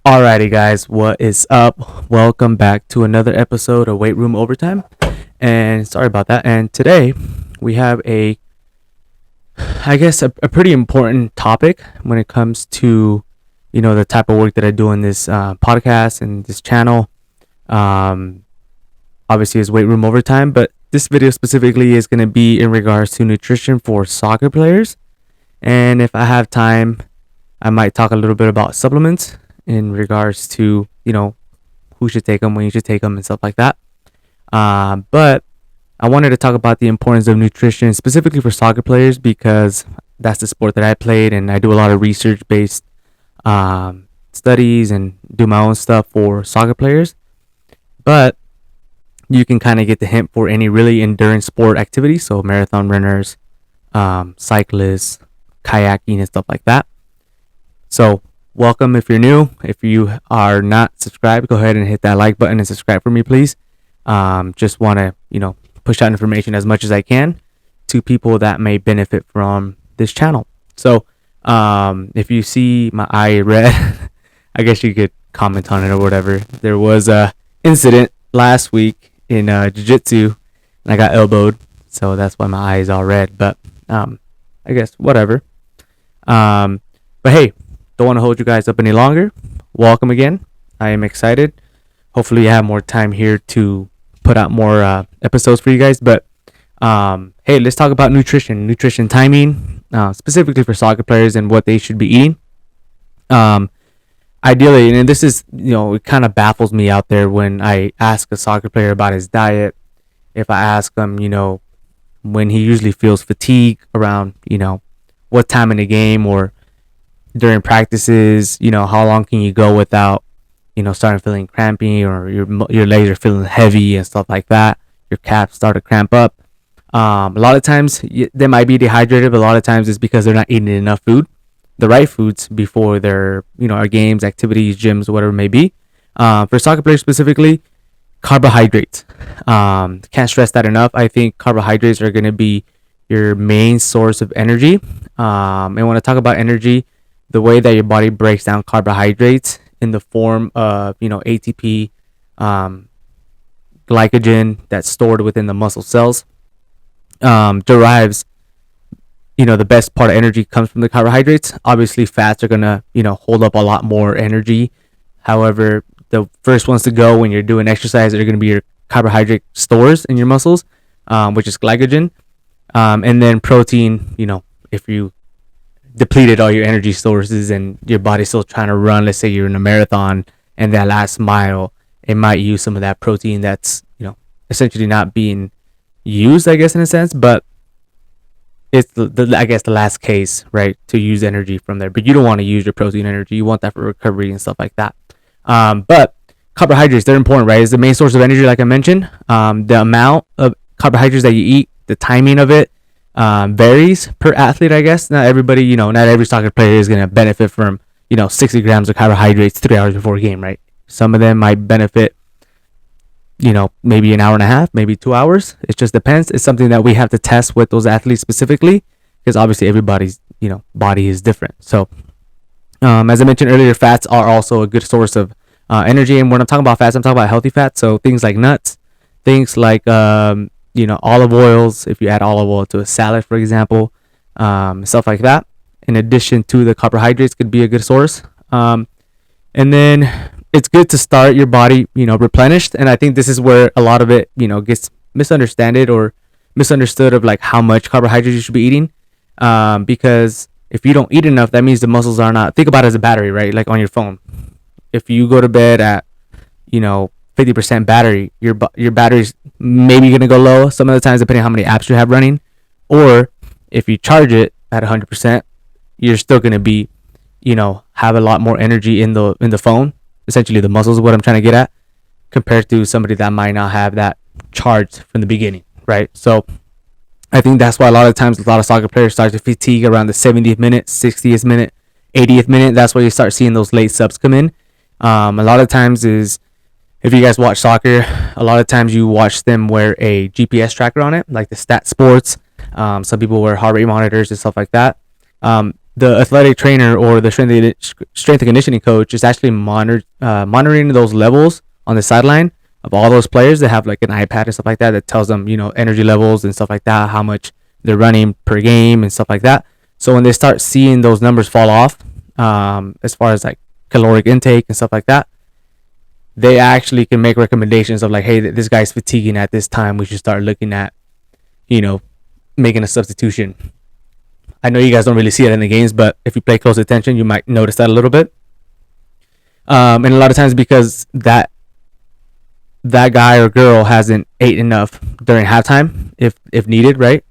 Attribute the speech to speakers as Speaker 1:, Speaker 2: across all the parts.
Speaker 1: Alrighty, guys, what is up? Welcome back to another episode of Weightroom Overtime. And sorry about that. And today we have a pretty important topic when it comes to, the type of work that I do in this podcast and this channel. Obviously, is Weightroom Overtime, but this video specifically is going to be in regards to nutrition for soccer players. And if I have time, I might talk a little bit about supplements in regards to, who should take them, when you should take them, and stuff like that. But I wanted to talk about the importance of nutrition specifically for soccer players because that's the sport that I played, and I do a lot of research-based studies and do my own stuff for soccer players. But you can kind of get the hint for any really endurance sport activity, so marathon runners, cyclists, kayaking, and stuff like that. So welcome if you're new. If you are not subscribed, go ahead and hit that like button and subscribe for me, please. Just want to, push out information as much as I can to people that may benefit from this channel. So if you see my eye red, I guess you could comment on it or whatever. There was a incident last week in jiu-jitsu and I got elbowed, so that's why my eye is all red. But I guess whatever. But hey, don't want to hold you guys up any longer. Welcome again. I am excited. Hopefully I have more time here to put out more episodes for you guys. But hey, let's talk about nutrition timing, specifically for soccer players and what they should be eating. Ideally, and this is, it kind of baffles me out there when I ask a soccer player about his diet. If I ask him, when he usually feels fatigue around, what time in the game or during practices, how long can you go without, starting feeling crampy or your legs are feeling heavy and stuff like that. Your calves start to cramp up. A lot of times they might be dehydrated, but a lot of times it's because they're not eating enough food, the right foods before their, our games, activities, gyms, whatever it may be. For soccer players specifically, carbohydrates. Can't stress that enough. I think carbohydrates are going to be your main source of energy. And when I talk about energy, the way that your body breaks down carbohydrates in the form of, ATP, glycogen that's stored within the muscle cells, derives, the best part of energy comes from the carbohydrates. Obviously, fats are going to, hold up a lot more energy. However, the first ones to go when you're doing exercise are going to be your carbohydrate stores in your muscles, which is glycogen. And then protein, if you depleted all your energy sources and your body's still trying to run, let's say you're in a marathon and that last mile, it might use some of that protein that's, essentially not being used, I guess, in a sense, but it's the last case, right, to use energy from there. But you don't want to use your protein energy. You want that for recovery and stuff like that. But carbohydrates, they're important, right? It's the main source of energy, like I mentioned. The amount of carbohydrates that you eat, the timing of it, varies per athlete, I guess. Not everybody, not every soccer player is going to benefit from, 60 grams of carbohydrates 3 hours before a game, right? Some of them might benefit, maybe an hour and a half, maybe 2 hours. It just depends. It's something that we have to test with those athletes specifically because obviously everybody's, body is different. So, as I mentioned earlier, fats are also a good source of energy. And when I'm talking about fats, I'm talking about healthy fats. So things like nuts, things like, olive oils, if you add olive oil to a salad, for example, stuff like that, in addition to the carbohydrates, could be a good source. And then it's good to start your body, replenished. And I think this is where a lot of it, gets misunderstood of like how much carbohydrates you should be eating. Because if you don't eat enough, that means the muscles are not, think about it as a battery, right? Like on your phone. If you go to bed at, 50% battery, your battery's maybe going to go low some of the times depending on how many apps you have running. Or if you charge it at 100%, you're still going to be, have a lot more energy in the phone. Essentially the muscles is what I'm trying to get at, compared to somebody that might not have that charged from the beginning, right? So I think that's why a lot of times a lot of soccer players start to fatigue around the 70th minute, 60th minute, 80th minute. That's where you start seeing those late subs come in. A lot of times is, if you guys watch soccer, a lot of times you watch them wear a GPS tracker on it, like the Stat Sports. Some people wear heart rate monitors and stuff like that. the athletic trainer or the strength and conditioning coach is actually monitoring those levels on the sideline of all those players. They have like an iPad and stuff like that that tells them, energy levels and stuff like that, how much they're running per game and stuff like that. So when they start seeing those numbers fall off, as far as like caloric intake and stuff like that, they actually can make recommendations of like, hey, this guy's fatiguing at this time. We should start looking at, making a substitution. I know you guys don't really see it in the games, but if you pay close attention, you might notice that a little bit. And a lot of times because that guy or girl hasn't ate enough during halftime, if needed, right?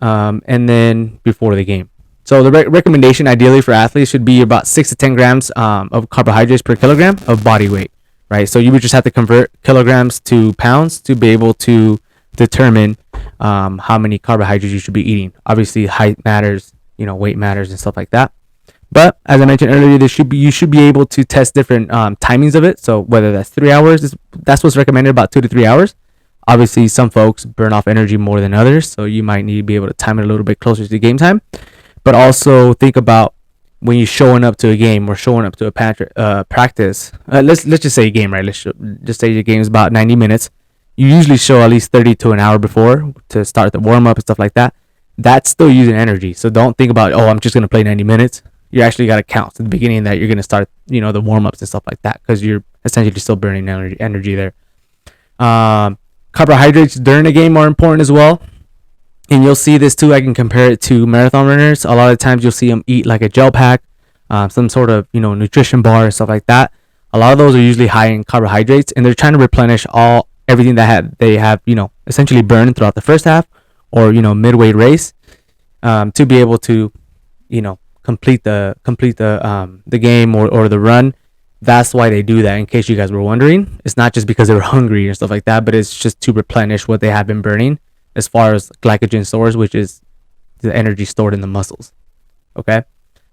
Speaker 1: And then before the game. So the recommendation ideally for athletes should be about 6 to 10 grams of carbohydrates per kilogram of body weight, right? So you would just have to convert kilograms to pounds to be able to determine how many carbohydrates you should be eating. Obviously, height matters, weight matters and stuff like that. But as I mentioned earlier, you should be able to test different timings of it. So whether that's 3 hours, that's what's recommended, about 2 to 3 hours. Obviously, some folks burn off energy more than others, so you might need to be able to time it a little bit closer to game time. But also think about when you're showing up to a game or showing up to a practice. Let's just say a game, right? Just say your game is about 90 minutes. You usually show at least 30 to an hour before to start the warm up and stuff like that. That's still using energy. So don't think about, I'm just gonna play 90 minutes. You actually got to count at the beginning that you're gonna start, the warm ups and stuff like that, because you're essentially still burning energy there. Carbohydrates during the game are important as well. And you'll see this too. I can compare it to marathon runners. A lot of times you'll see them eat like a gel pack, some sort of, nutrition bar and stuff like that. A lot of those are usually high in carbohydrates, and they're trying to replenish everything that they have, essentially burned throughout the first half or, midway race, to be able to, complete the game or the run. That's why they do that, in case you guys were wondering. It's not just because they were hungry and stuff like that, but it's just to replenish what they have been burning as far as glycogen stores, which is the energy stored in the muscles. Okay.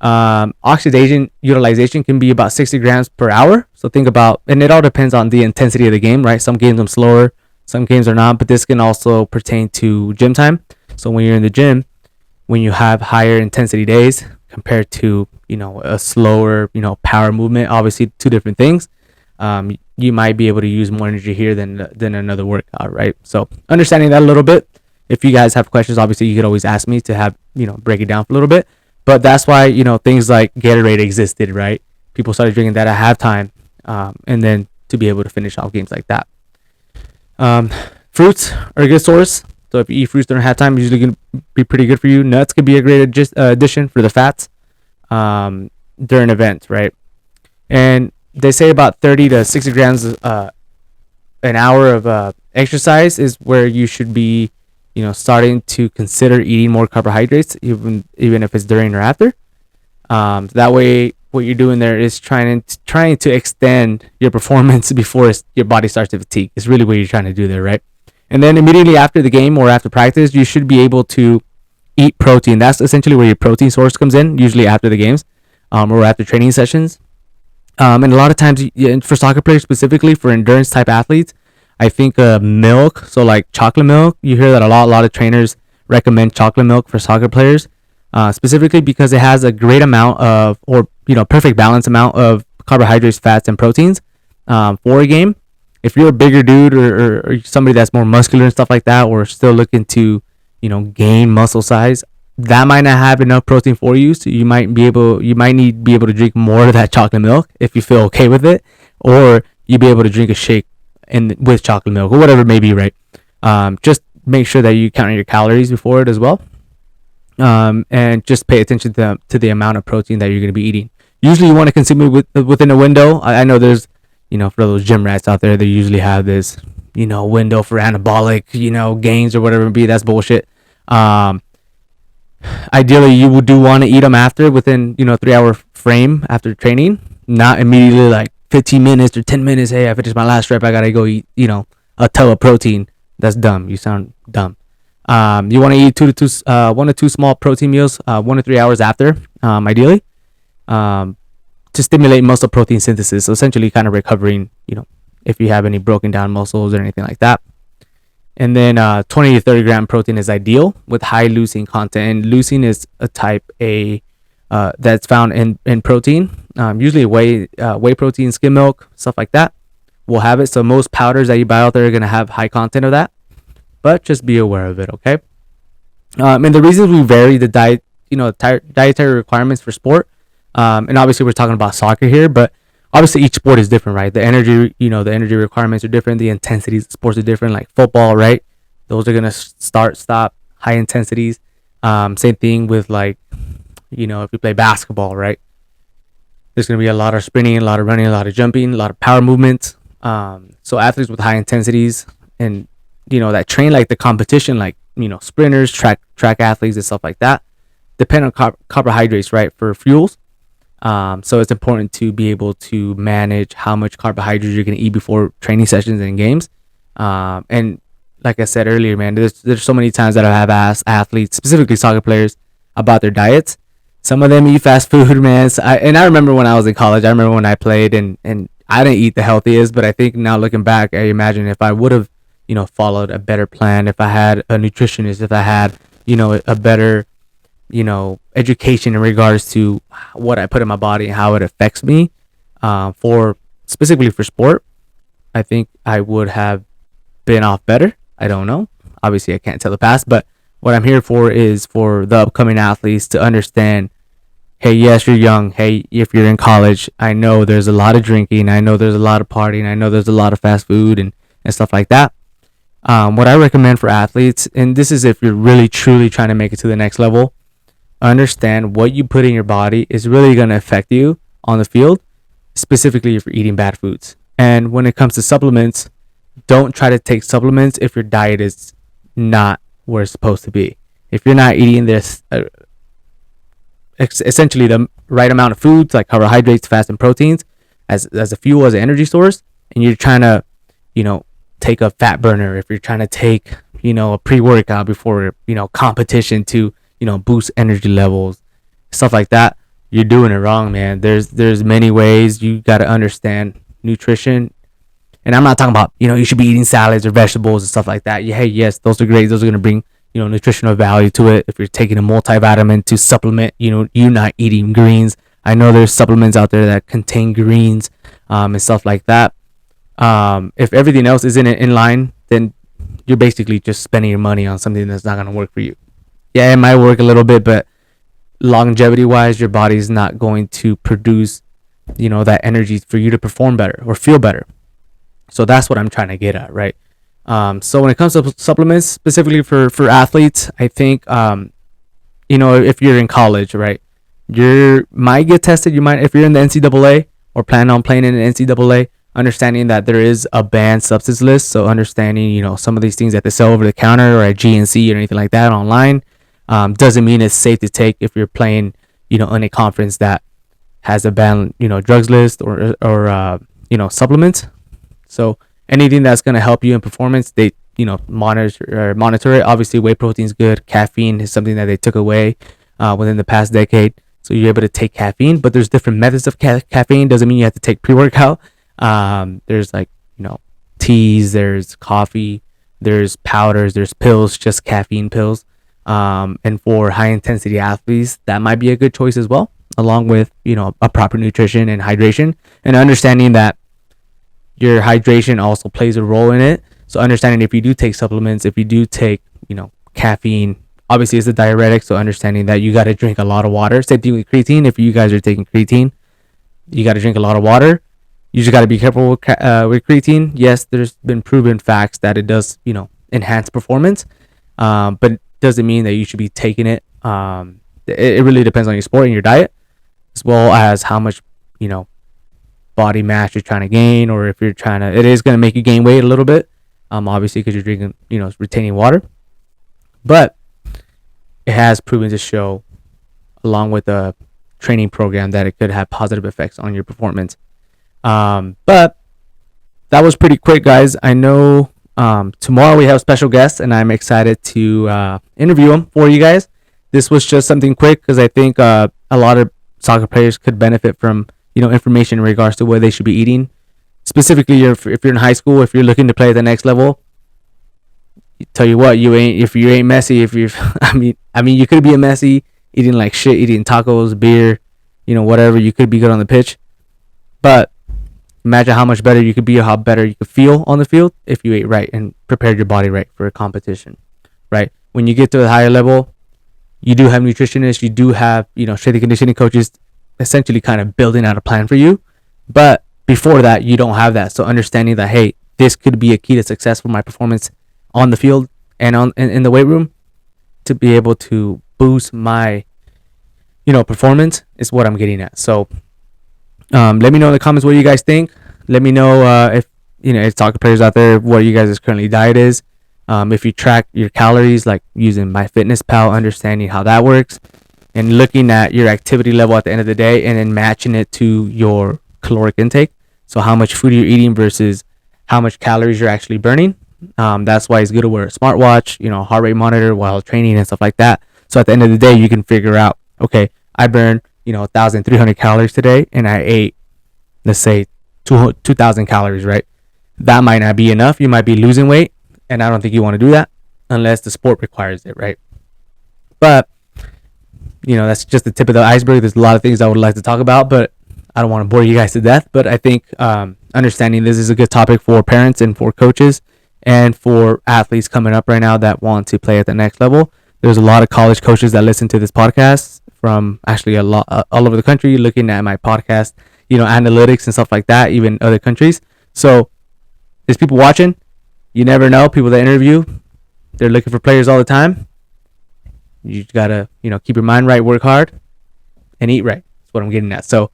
Speaker 1: Oxidation utilization can be about 60 grams per hour. So think about, and it all depends on the intensity of the game, right? Some games are slower, some games are not, but this can also pertain to gym time. So when you're in the gym, when you have higher intensity days compared to, a slower, power movement, obviously two different things. You might be able to use more energy here than another workout, right? So understanding that a little bit. If you guys have questions, obviously you could always ask me to have, break it down for a little bit. But that's why, things like Gatorade existed, right? People started drinking that at halftime, and then to be able to finish off games like that. Fruits are a good source. So if you eat fruits during halftime, usually going to be pretty good for you. Nuts could be a great addition for the fats during events, right? And they say about 30 to 60 grams an hour of exercise is where you should be, starting to consider eating more carbohydrates, even if it's during or after. That way, what you're doing there is trying to extend your performance before your body starts to fatigue. It's really what you're trying to do there, right? And then immediately after the game or after practice, you should be able to eat protein. That's essentially where your protein source comes in, usually after the games or after training sessions. And a lot of times, for soccer players specifically, for endurance type athletes, I think milk, so like chocolate milk, you hear that a lot. A lot of trainers recommend chocolate milk for soccer players, specifically because it has a great amount of, or perfect balance amount of carbohydrates, fats, and proteins for a game. If you're a bigger dude or somebody that's more muscular and stuff like that, or still looking to, gain muscle size, that might not have enough protein for you. So you might need to be able to drink more of that chocolate milk if you feel okay with it, or you be able to drink a shake with chocolate milk or whatever it may be, right? Just make sure that you count your calories before it as well, and just pay attention to the amount of protein that you're going to be eating. Usually, you want to consume it within a window. I know there's, for those gym rats out there, they usually have this, window for anabolic, gains or whatever it be. That's bullshit. Ideally, you do want to eat them within 3 hour frame after training, not immediately like 15 minutes or 10 minutes. Hey, I finished my last rep, I gotta go eat, a tub of protein. That's dumb. You sound dumb. You want to eat 1 to 2 small protein meals 1 to 3 hours after, ideally, to stimulate muscle protein synthesis. So essentially kind of recovering, if you have any broken down muscles or anything like that. And then 20 to 30 gram protein is ideal with high leucine content. And leucine is a type A that's found in protein. Usually whey protein, skim milk, stuff like that will have it. So most powders that you buy out there are going to have high content of that, but just be aware of it, okay? And the reasons we vary the diet, dietary requirements for sport, and obviously we're talking about soccer here, but obviously each sport is different, right? The energy requirements are different. The intensities of sports are different. Like football, right? Those are gonna start, stop, high intensities. Same thing with like, if you play basketball, right? There's gonna be a lot of sprinting, a lot of running, a lot of jumping, a lot of power movements. So athletes with high intensities and that train like the competition, like sprinters, track athletes, and stuff like that, depend on carbohydrates, right, for fuels. So it's important to be able to manage how much carbohydrates you're going to eat before training sessions and games. And like I said earlier, man, there's so many times that I have asked athletes, specifically soccer players, about their diets. Some of them eat fast food, man. I remember when I was in college, I remember when I played and I didn't eat the healthiest, but I think now looking back, I imagine if I would have, followed a better plan, if I had a nutritionist, if I had, a better, education in regards to what I put in my body and how it affects me, for specifically for sport, I think I would have been off better. I don't know. Obviously, I can't tell the past, but what I'm here for is for the upcoming athletes to understand, hey, yes, you're young. Hey, if you're in college, I know there's a lot of drinking. I know there's a lot of partying. I know there's a lot of fast food and stuff like that. What I recommend for athletes, and this is if you're really truly trying to make it to the next level, understand what you put in your body is really going to affect you on the field, specifically if you're eating bad foods. And when it comes to supplements, don't try to take supplements if your diet is not where it's supposed to be. If you're not eating this, essentially the right amount of foods like carbohydrates, fats, and proteins as a fuel, as an energy source, and you're trying to, take a fat burner, if you're trying to take, a pre-workout before, competition to, boost energy levels, stuff like that, you're doing it wrong, man. There's many ways. You got to understand nutrition. And I'm not talking about, you should be eating salads or vegetables and stuff like that. Yeah, hey, yes, those are great. Those are going to bring, nutritional value to it. If you're taking a multivitamin to supplement, you're not eating greens. I know there's supplements out there that contain greens, and stuff like that. If everything else isn't in line, then you're basically just spending your money on something that's not going to work for you. Yeah, it might work a little bit, but longevity wise, your body's not going to produce, that energy for you to perform better or feel better. So that's what I'm trying to get at, right? So when it comes to supplements, specifically for athletes, I think, if you're in college, right, you might get tested. You might, if you're in the NCAA or plan on playing in the NCAA, understanding that there is a banned substance list. So understanding, some of these things that they sell over the counter or at GNC or anything like that online, doesn't mean it's safe to take if you're playing, in a conference that has a banned, drugs list or supplements. So anything that's going to help you in performance, they, monitor it. Obviously, whey protein is good. Caffeine is something that they took away within the past decade. So you're able to take caffeine, but there's different methods of caffeine. Doesn't mean you have to take pre-workout. There's like, teas, there's coffee, there's powders, there's pills, just caffeine pills. And for high intensity athletes, that might be a good choice as well, along with, a proper nutrition and hydration, and understanding that your hydration also plays a role in it. So understanding if you do take supplements, if you do take, caffeine, obviously it's a diuretic. So understanding that you got to drink a lot of water. Same thing with creatine. If you guys are taking creatine, you got to drink a lot of water. You just got to be careful with creatine. Yes, there's been proven facts that it does, enhance performance. But it doesn't mean that you should be taking it. It really depends on your sport and your diet, as well as how much, body mass you're trying to gain, or if you're trying to, it is going to make you gain weight a little bit, obviously because you're drinking, retaining water, but it has proven to show, along with the training program, that it could have positive effects on your performance. But that was pretty quick, guys. I know tomorrow we have special guests, and I'm excited to interview them for you guys. This was just something quick because I think a lot of soccer players could benefit from information in regards to what they should be eating. Specifically, if you're in high school, if you're looking to play at the next level, tell you what, if you ain't Messi, if you I mean you could be a Messi, eating like shit, eating tacos, beer, whatever. You could be good on the pitch, but imagine how much better you could be, or how better you could feel on the field if you ate right and prepared your body right for a competition, right? When you get to a higher level, you do have nutritionists, you do have, strength and conditioning coaches essentially kind of building out a plan for you. But before that, you don't have that. So understanding that, hey, this could be a key to success for my performance on the field and in the weight room to be able to boost my, performance is what I'm getting at. So let me know in the comments what you guys think. Let me know if it's soccer players out there, what you guys' currently diet is. If you track your calories, like using MyFitnessPal, understanding how that works, and looking at your activity level at the end of the day, and then matching it to your caloric intake. So how much food you're eating versus how much calories you're actually burning. That's why it's good to wear a smartwatch, heart rate monitor while training and stuff like that. So at the end of the day, you can figure out, okay, I burned 1,300 calories today, and I ate, let's say, 2,000 calories, right? That might not be enough. You might be losing weight, and I don't think you want to do that unless the sport requires it, right? But that's just the tip of the iceberg. There's a lot of things I would like to talk about, but I don't want to bore you guys to death. But I think understanding this is a good topic for parents and for coaches and for athletes coming up right now that want to play at the next level. There's a lot of college coaches that listen to this podcast from actually a lot all over the country, looking at my podcast, analytics and stuff like that, even other countries. So there's people watching. You never know. People that interview, they're looking for players all the time. You gotta, keep your mind right, work hard, and eat right. That's what I'm getting at. So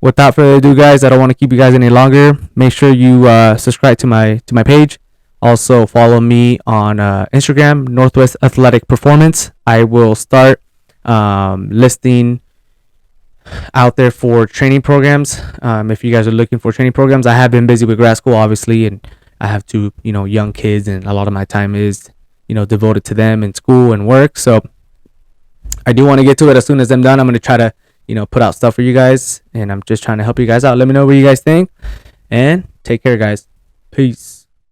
Speaker 1: without further ado, guys, I don't want to keep you guys any longer. Make sure you subscribe to my page. Also follow me on Instagram, Northwest Athletic Performance. I will start listing out there for training programs. If you guys are looking for training programs, I have been busy with grad school, obviously, and I have two, young kids, and a lot of my time is, devoted to them in school and work. So I do want to get to it as soon as I'm done. I'm going to try to, put out stuff for you guys, and I'm just trying to help you guys out. Let me know what you guys think, and take care, guys. Peace.